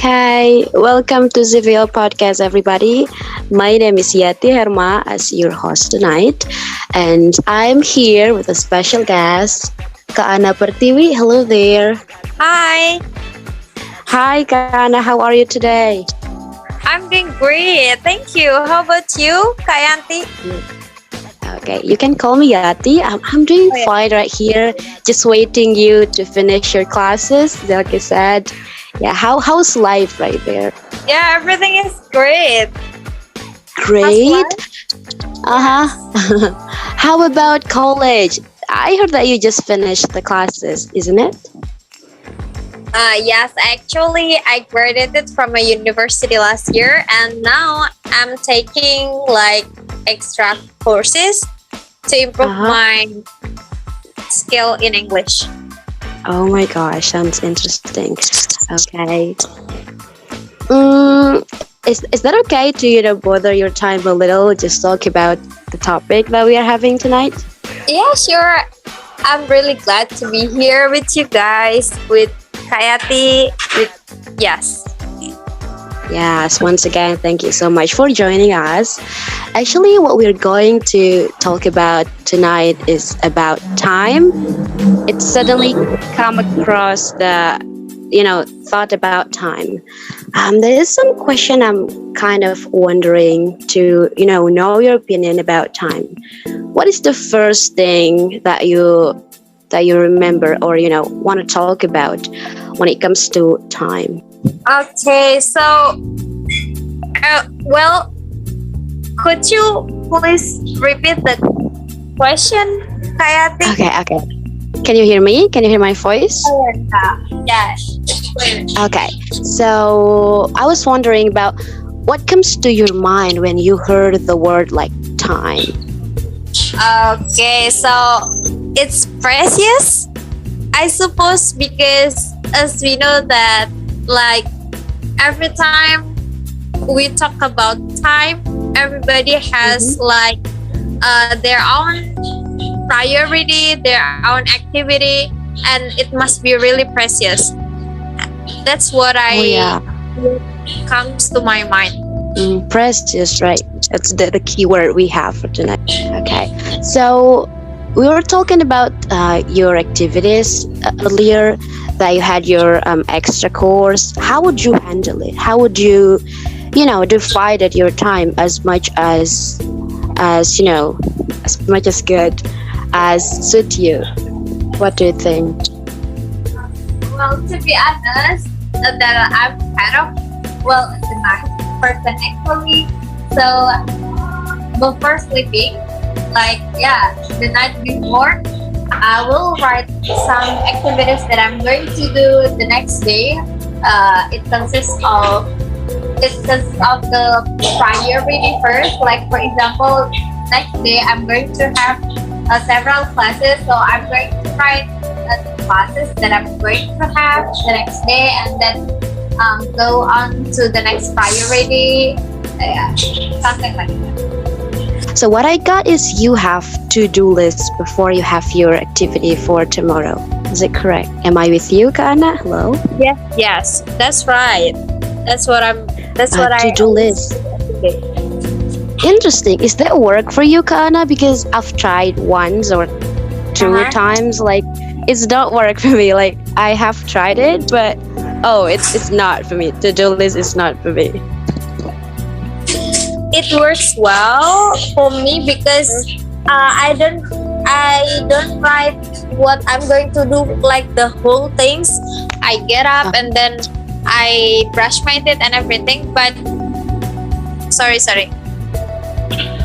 Okay, welcome to Sefeo podcast, everybody. My name is Yati Herma as your host tonight, and I'm here with a special guest, Kak Ana Pertiwi. Hello there. Hi, Hi, Kak Ana. How are you today? I'm doing great. Thank you. How about you, Kayanti? Okay, you can call me Yati. I'm doing Oh, yeah. fine right here, just waiting you to finish your classes. Like I said, yeah. How's life right there? Yeah, everything is great. How's Great. life? Uh huh. How about college? I heard that you just finished the classes, isn't it? Yes, actually, I graduated from a university last year, and now I'm taking like extra courses to improve Uh-huh. my skill in English. Oh my gosh, sounds interesting. Okay. Is that okay to bother your time a little? Just talk about the topic that we are having tonight. Yeah, sure. I'm really glad to be here with you guys, with Kayati. Yes. Yes, once again, thank you so much for joining us. Actually, what we're going to talk about tonight is about time. It suddenly come across the, thought about time. There is some question I'm kind of wondering to, know your opinion about time. What is the first thing that you remember or want to talk about when it comes to time? Okay, so, well, could you please repeat the question, Kayati? Okay. Can you hear me? Can you hear my voice? Yes. Okay. So I was wondering about what comes to your mind when you heard the word like time. Okay, so it's precious, I suppose, because as we know that, like, every time we talk about time, everybody has like their own priority, their own activity, and it must be really precious. That's what Oh yeah. comes to my mind. Precious, right? That's the key word we have for tonight. Okay. So we were talking about your activities earlier, that you had your extra course. How would you handle it? How would you, divided your time as much as as much as good as suit you? What do you think? Well, to be honest, that I'm kind of a night person actually. So before sleeping, the night before, I will write some activities that I'm going to do the next day. It consists of the priority first. Like for example, next day I'm going to have several classes, so I'm going to write the classes that I'm going to have the next day, and then go on to the next priority. Yeah, something like that. So what I got is you have to-do lists before you have your activity for tomorrow. Is it correct? Am I with you, Kana? Hello? Yes, that's right. That's what I'm. That's what I To-do list. Okay. Interesting. Is that work for you, Kana? Because I've tried once or two Uh-huh. times. Like, it's not work for me. Like, I have tried it, but it's not for me. To-do list is not for me. It works well for me because I don't write what I'm going to do, like the whole things. I get up and then I brush my teeth and everything. But sorry,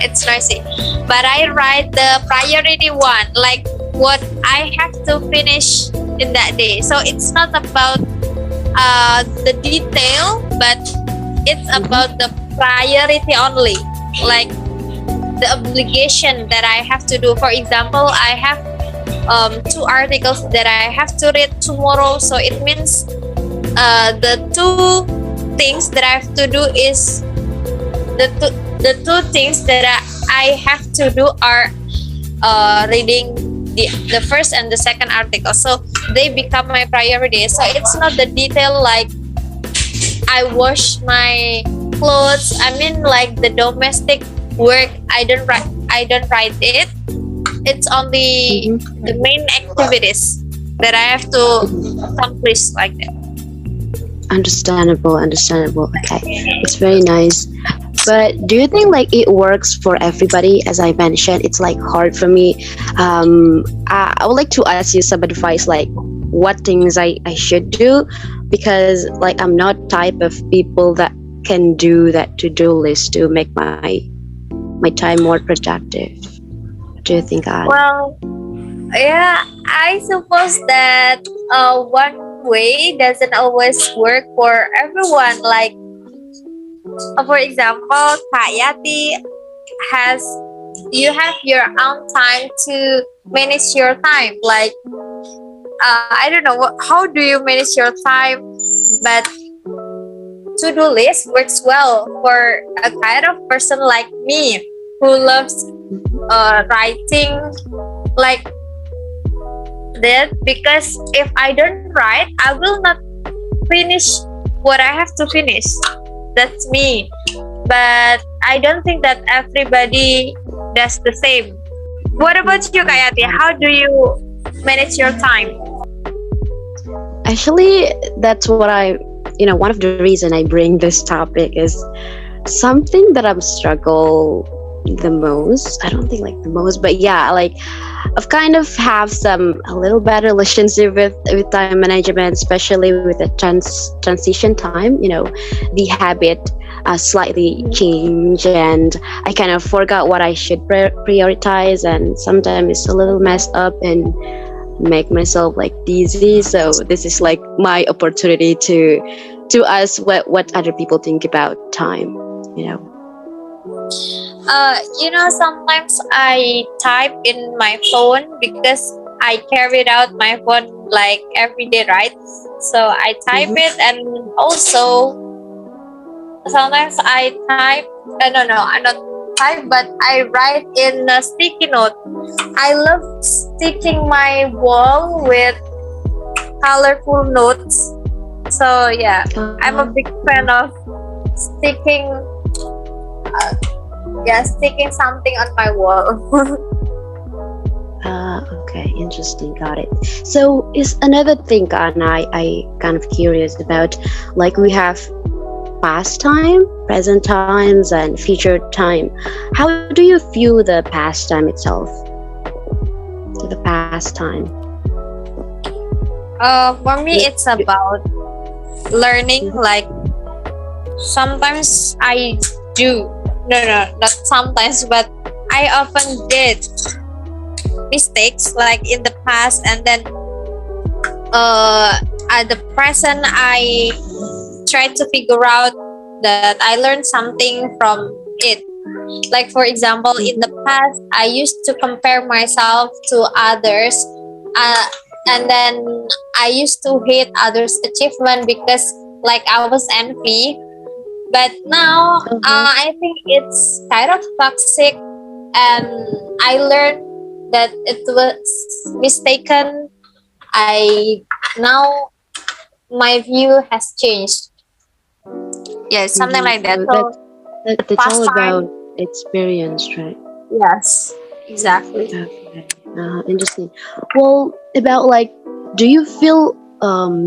it's noisy. But I write the priority one, like what I have to finish in that day. So it's not about the detail, but it's about the priority only, like the obligation that I have to do. For example, I have two articles that I have to read tomorrow, so it means the two things that I have to do is the two things that I have to do are reading the first and the second article, so they become my priority. So it's not the detail, like I wash my clothes. I mean, like the domestic work, I don't write it. It's only Mm-hmm. the main activities that I have to accomplish like that. Understandable, understandable. Okay, it's very nice. But do you think like it works for everybody? As I mentioned, it's like hard for me. I would like to ask you some advice, like what things I should do, because like I'm not type of people that can do that to-do list to make my time more productive. What do you think, Anne? Well, yeah, I suppose that one way doesn't always work for everyone. Like, for example, Kak Yati has you have your own time to manage your time. Like, I don't know how do you manage your time, but to-do list works well for a kind of person like me who loves writing like that, because if I don't write, I will not finish what I have to finish. That's me. But I don't think that everybody does the same. What about you, Kayati? How do you manage your time? Actually, that's what one of the reason I bring this topic is something that I'm struggle the most. I don't think like the most, but yeah, like I've kind of have some a little better relationship with time management, especially with the transition time. The habit slightly change, and I kind of forgot what I should prioritize, and sometimes it's a little messed up and make myself like dizzy. So this is like my opportunity to ask what other people think about time. You know. Sometimes I type in my phone because I carried out my phone like every day, right? So I type Mm-hmm. it, and also sometimes I type. No, I not type, but I write in a sticky note. I love sticking my wall with colorful notes. So yeah, I'm a big fan of sticking. Sticking something on my wall. Okay, interesting, got it. So is another thing, and I kind of curious about, like we have past time, present times, and future time. How do you view the past time itself? The past time. For me, it's about learning. Like sometimes I do. No, not sometimes, but I often did mistakes like in the past, and then at the present I try to figure out that I learned something from it. Like for example, in the past I used to compare myself to others, and then I used to hate others achievement because like I was envy. But now I think it's kind of toxic, and I learned that it was mistaken. I now my view has changed. Yeah, something like that. So So that's all past about time, experience, right? yes, exactly. Okay. Interesting. Well, about like, do you feel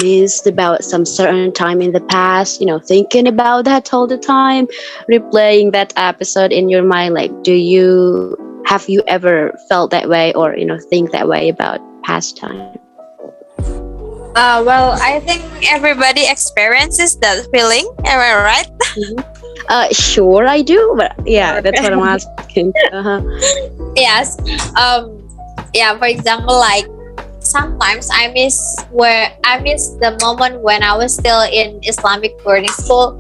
missed about some certain time in the past? Thinking about that all the time, replaying that episode in your mind. Like, have you ever felt that way, or think that way about past time? Well, I think everybody experiences that feeling. Am I right? Sure, I do, but yeah, that's what I'm asking. Yes. Yeah, for example, like sometimes I miss the moment when I was still in Islamic boarding school.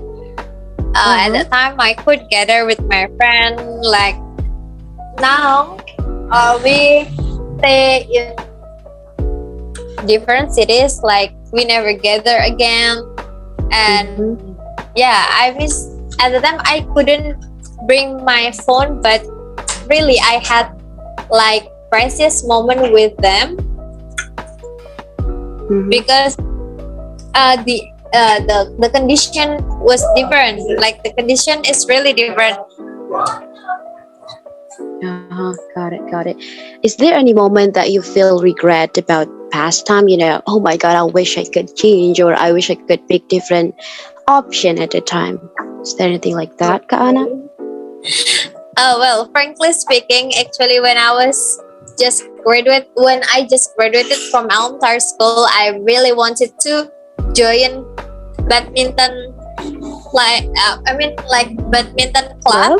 At the time I could gather with my friend. Like now we stay in different cities, like we never gather again. And yeah, I miss at the time I couldn't bring my phone, but really I had like precious moment with them, because the condition was different. Like the condition is really different. Got it, got it. Is there any moment that you feel regret about past time? Oh my God, I wish I could change, or I wish I could pick different option at the time. Is there anything like that, Kaana? Oh well, frankly speaking, actually, when I just graduated from elementary school, I really wanted to join badminton, like badminton club. Well,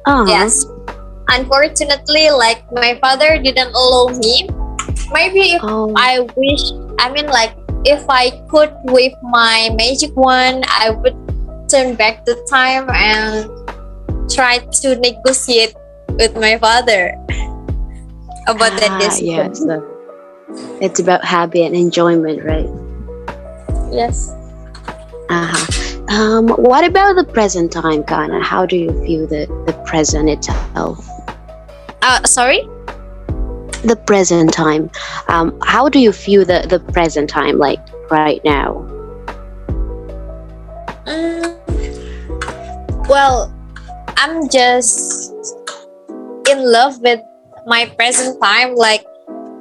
uh-huh. Yes. Unfortunately, like my father didn't allow me. Maybe if Oh, I wish, like if I could wave my magic wand, I would turn back the time and try to negotiate with my father about that yes. decision. It's about happy and enjoyment, right? Yes. What about the present time, Kana? How do you view the present itself? Sorry. The present time. How do you view the present time, like right now? Mm, well, I'm just in love with my present time. Like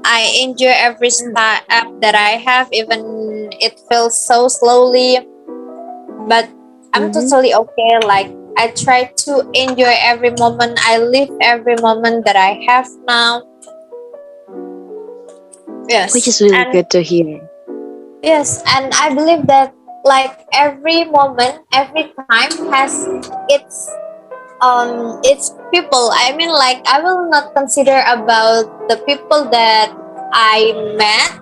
I enjoy every step that I have, even it feels so slowly. But I'm Mm-hmm. totally okay. Like I try to enjoy every moment. I live every moment that I have now. Which Yes, is really and good to hear. yes, and I believe that like every moment, every time has its people. Like I will not consider about the people that I met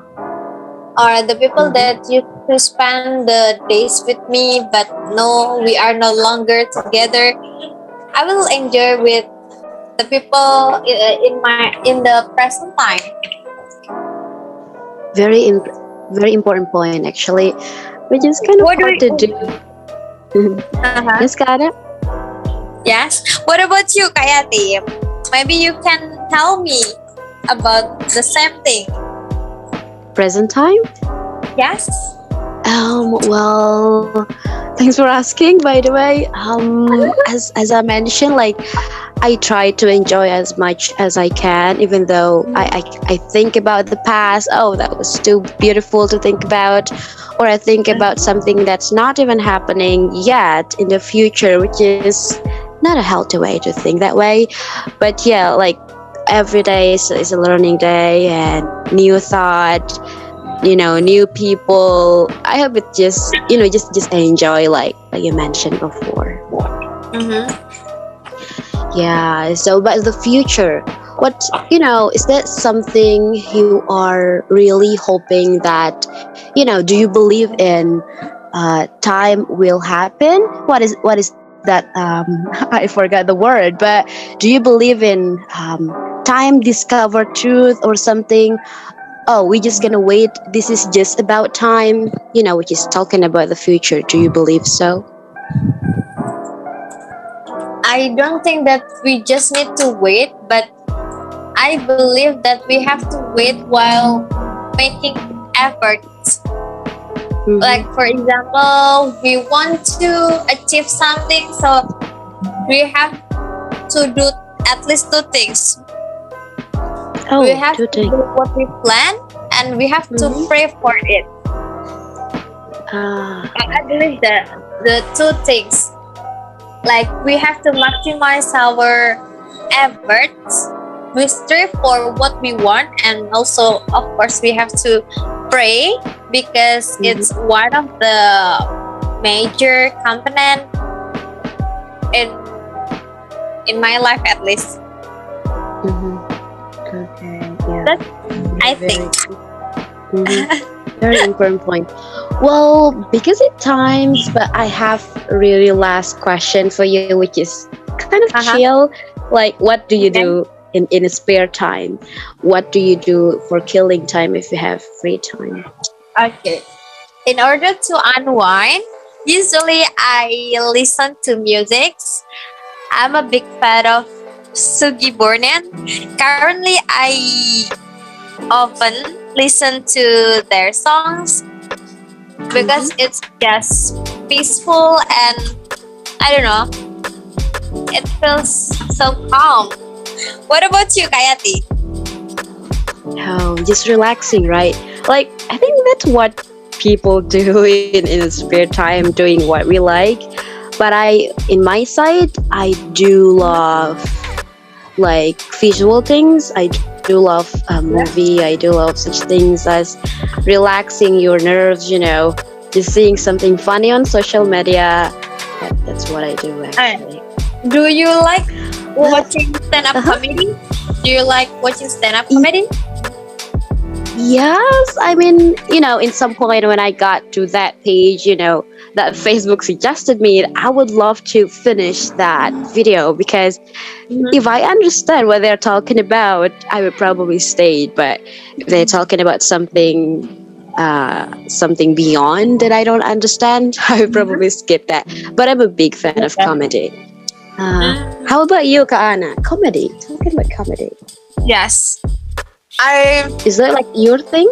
or the people Mm-hmm. that used to spend the days with me, but no, we are no longer together. I will enjoy with the people in the present time. Very, very important point, actually, which is kind of What do hard to do. you? Uh-huh. Yes, Kana? Yes. What about you, Kayati? Maybe you can tell me about the same thing. Present time? Yes. Well, thanks for asking. By the way, as I mentioned, like I try to enjoy as much as I can, even though I think about the past. Oh, that was too beautiful to think about, or I think about something that's not even happening yet in the future, which is not a healthy way to think that way. But yeah, like every day is a learning day and new thought, new people. I hope it just enjoy, like you mentioned before. Mm-hmm. Yeah, so but the future, what is that something you are really hoping that, do you believe in time will happen? What is that I forgot the word, but do you believe in time discover truth or something? Oh, we just gonna wait, this is just about time, which is talking about the future. Do you believe so? I don't think that we just need to wait, but I believe that we have to wait while making efforts. Like Mm-hmm. for example, we want to achieve something, so we have to do at least two things. We Oh, have two to do things. what we plan, and we have to Mm-hmm. pray for it. Ah, I believe that the two things, like we have to maximize our efforts, we strive for what we want, and also of course we have to pray because it's mm-hmm. one of the major component in my life at least. Mm-hmm. Okay, yeah. That I Very, think. very important point. Well, because it times, but I have a really last question for you, which is kind of Uh-huh. chill. Like, what do you Okay. do in a spare time? What do you do for killing time if you have free time? Okay. In order to unwind, usually I listen to music. I'm a big fan of Sugi Bornen. Currently, I often listen to their songs. because it's just peaceful and I don't know, it feels so calm. What about you, Kayati? Oh, just relaxing, right? Like, I think that's what people do in a spare time, doing what we like. But in my side, I do love like visual things. I do love a movie. I do love such things as relaxing your nerves, just seeing something funny on social media. That's what I do And actually. do you like watching stand-up Uh-huh. comedy? Do you like watching stand-up comedy? Yes, I mean, in some point when I got to that page, that Facebook suggested me, I would love to finish that video because if I understand what they're talking about, I would probably stay. But if they're talking about something beyond that I don't understand, I would Mhm. probably skip that. But I'm a big fan of Yeah. comedy. Mm, How about you, Kaana? Comedy. Talking about comedy. yes. I Is that like your thing?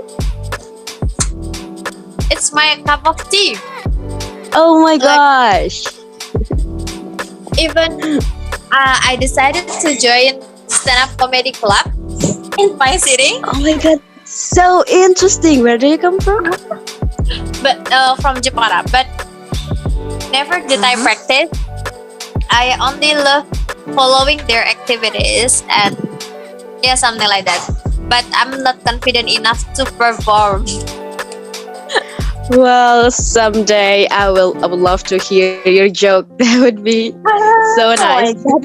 it's my cup of tea. Oh my Like gosh. even I decided to join stand-up comedy club in my city, Oh my god. So interesting. Where do you come from? but from Jepara. But never did I Uh-huh. practice. I only love following their activities and yeah, something like that. But I'm not confident enough to perform. Well, someday I would love to hear your joke. That would be so Oh nice. my god.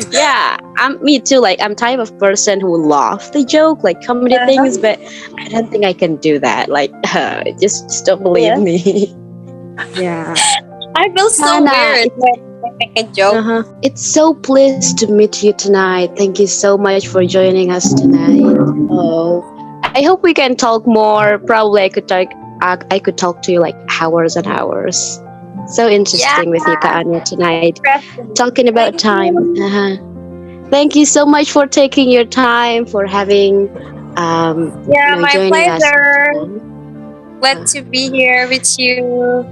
Yeah, me too. Like I'm type of person who love the joke, like comedy things, Uh-huh. but I don't think I can do that. Like, just don't believe Yeah. me. Yeah. I feel so Hannah, weird when I make a joke. it's so pleased to meet you tonight. Thank you so much for joining us tonight. Oh, I hope we can talk more. Probably I could talk to you like hours and hours. So Yeah, interesting with you, Kaanya, tonight. interesting. Talking about Thank time. you. Thank you so much for taking your time, for having, Yeah, my joining us. pleasure. Glad Uh, to be here with you.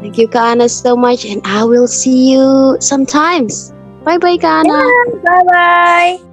Thank you, Kana, so much, and I will see you sometimes. Bye bye, Kana. Yeah, bye bye.